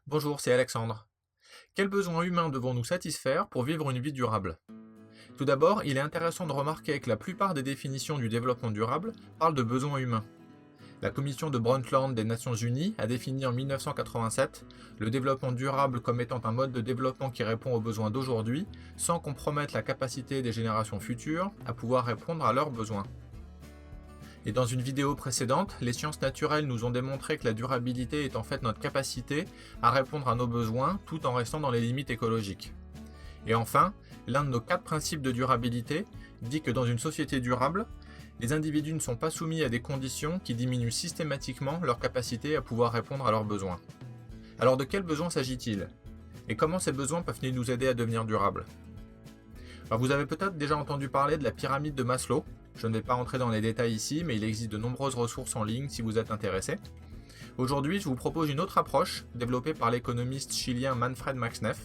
Bonjour, c'est Alexandre. Quels besoins humains devons-nous satisfaire pour vivre une vie durable? Tout d'abord, il est intéressant de remarquer que la plupart des définitions du développement durable parlent de besoins humains. La commission de Brundtland des Nations Unies a défini en 1987 le développement durable comme étant un mode de développement qui répond aux besoins d'aujourd'hui sans compromettre la capacité des générations futures à pouvoir répondre à leurs besoins. Et dans une vidéo précédente, les sciences naturelles nous ont démontré que la durabilité est en fait notre capacité à répondre à nos besoins tout en restant dans les limites écologiques. Et enfin, l'un de nos 4 principes de durabilité dit que dans une société durable, les individus ne sont pas soumis à des conditions qui diminuent systématiquement leur capacité à pouvoir répondre à leurs besoins. Alors de quels besoins s'agit-il? Et comment ces besoins peuvent-ils nous aider à devenir durables? Alors vous avez peut-être déjà entendu parler de la pyramide de Maslow. Je ne vais pas rentrer dans les détails ici, mais il existe de nombreuses ressources en ligne si vous êtes intéressé. Aujourd'hui, je vous propose une autre approche développée par l'économiste chilien Manfred Max Neff.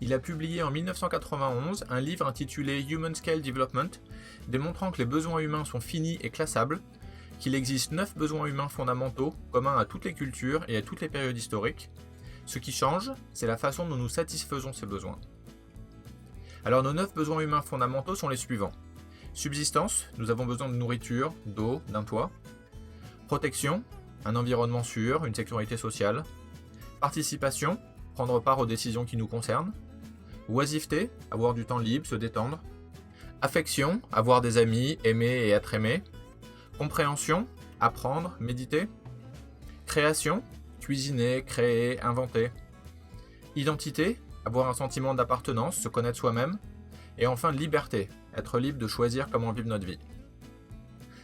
Il a publié en 1991 un livre intitulé Human Scale Development, démontrant que les besoins humains sont finis et classables, qu'il existe 9 besoins humains fondamentaux communs à toutes les cultures et à toutes les périodes historiques. Ce qui change, c'est la façon dont nous satisfaisons ces besoins. Alors nos 9 besoins humains fondamentaux sont les suivants. Subsistance, nous avons besoin de nourriture, d'eau, d'un toit. Protection, un environnement sûr, une sécurité sociale. Participation, prendre part aux décisions qui nous concernent. Oisiveté, avoir du temps libre, se détendre. Affection, avoir des amis, aimer et être aimé. Compréhension, apprendre, méditer. Création, cuisiner, créer, inventer. Identité, avoir un sentiment d'appartenance, se connaître soi-même. Et enfin, liberté, être libre de choisir comment vivre notre vie.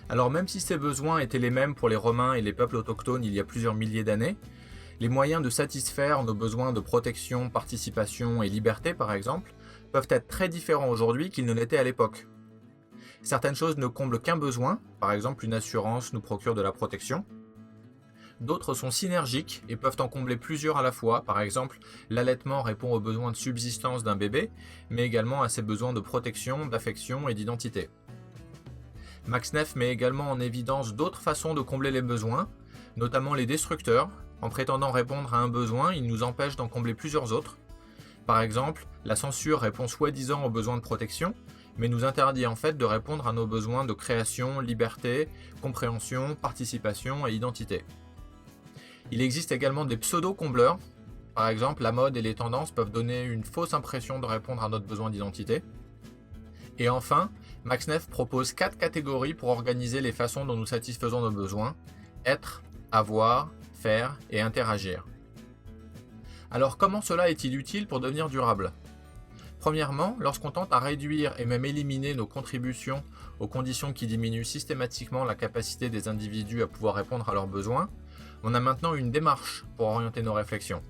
Alors même si ces besoins étaient les mêmes pour les Romains et les peuples autochtones il y a plusieurs milliers d'années, les moyens de satisfaire nos besoins de protection, participation et liberté par exemple, peuvent être très différents aujourd'hui qu'ils ne l'étaient à l'époque. Certaines choses ne comblent qu'un besoin, par exemple une assurance nous procure de la protection. D'autres sont synergiques et peuvent en combler plusieurs à la fois. Par exemple, l'allaitement répond aux besoins de subsistance d'un bébé, mais également à ses besoins de protection, d'affection et d'identité. Max Neff met également en évidence d'autres façons de combler les besoins, notamment les destructeurs. En prétendant répondre à un besoin, ils nous empêchent d'en combler plusieurs autres. Par exemple, la censure répond soi-disant aux besoins de protection, mais nous interdit en fait de répondre à nos besoins de création, liberté, compréhension, participation et identité. Il existe également des pseudo-combleurs. Par exemple, la mode et les tendances peuvent donner une fausse impression de répondre à notre besoin d'identité. Et enfin, Max Neff propose 4 catégories pour organiser les façons dont nous satisfaisons nos besoins: être, avoir, faire et interagir. Alors comment cela est-il utile pour devenir durable? Premièrement, lorsqu'on tente à réduire et même éliminer nos contributions aux conditions qui diminuent systématiquement la capacité des individus à pouvoir répondre à leurs besoins, on a maintenant une démarche pour orienter nos réflexions.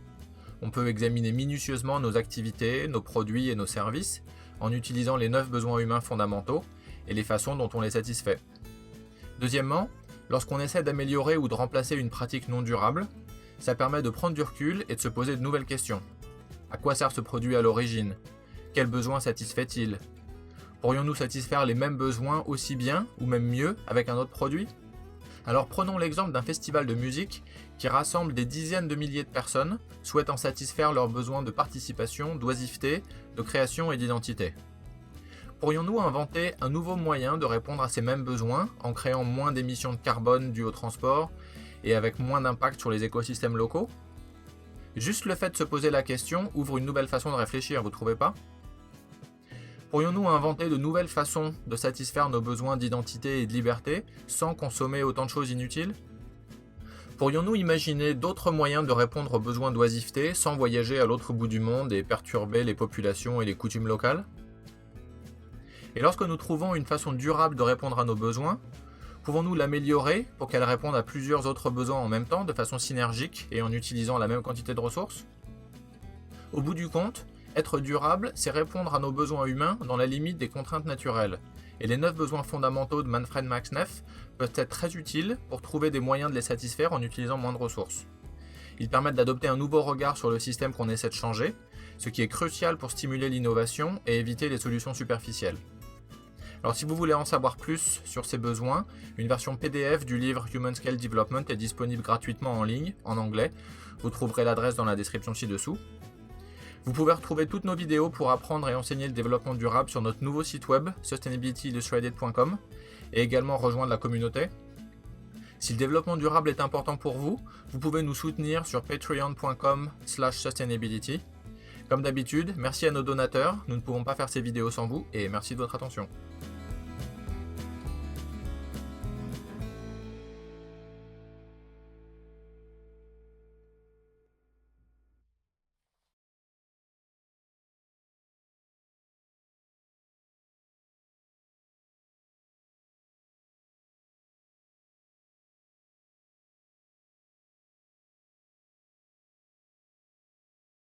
On peut examiner minutieusement nos activités, nos produits et nos services en utilisant les 9 besoins humains fondamentaux et les façons dont on les satisfait. Deuxièmement, lorsqu'on essaie d'améliorer ou de remplacer une pratique non durable, ça permet de prendre du recul et de se poser de nouvelles questions. À quoi sert ce produit à l'origine? Quels besoins satisfait-il? Pourrions-nous satisfaire les mêmes besoins aussi bien ou même mieux avec un autre produit? Alors prenons l'exemple d'un festival de musique qui rassemble des dizaines de milliers de personnes souhaitant satisfaire leurs besoins de participation, d'oisiveté, de création et d'identité. Pourrions-nous inventer un nouveau moyen de répondre à ces mêmes besoins en créant moins d'émissions de carbone dues au transport et avec moins d'impact sur les écosystèmes locaux? Juste le fait de se poser la question ouvre une nouvelle façon de réfléchir, vous trouvez pas? Pourrions-nous inventer de nouvelles façons de satisfaire nos besoins d'identité et de liberté sans consommer autant de choses inutiles? Pourrions-nous imaginer d'autres moyens de répondre aux besoins d'oisiveté sans voyager à l'autre bout du monde et perturber les populations et les coutumes locales? Et lorsque nous trouvons une façon durable de répondre à nos besoins, pouvons-nous l'améliorer pour qu'elle réponde à plusieurs autres besoins en même temps de façon synergique et en utilisant la même quantité de ressources? Au bout du compte, être durable, c'est répondre à nos besoins humains dans la limite des contraintes naturelles. Et les 9 besoins fondamentaux de Manfred Max Neff peuvent être très utiles pour trouver des moyens de les satisfaire en utilisant moins de ressources. Ils permettent d'adopter un nouveau regard sur le système qu'on essaie de changer, ce qui est crucial pour stimuler l'innovation et éviter les solutions superficielles. Alors si vous voulez en savoir plus sur ces besoins, une version PDF du livre Human Scale Development est disponible gratuitement en ligne, en anglais. Vous trouverez l'adresse dans la description ci-dessous. Vous pouvez retrouver toutes nos vidéos pour apprendre et enseigner le développement durable sur notre nouveau site web sustainabilityillustrated.com et également rejoindre la communauté. Si le développement durable est important pour vous, vous pouvez nous soutenir sur patreon.com/sustainability. Comme d'habitude, merci à nos donateurs, nous ne pouvons pas faire ces vidéos sans vous et merci de votre attention.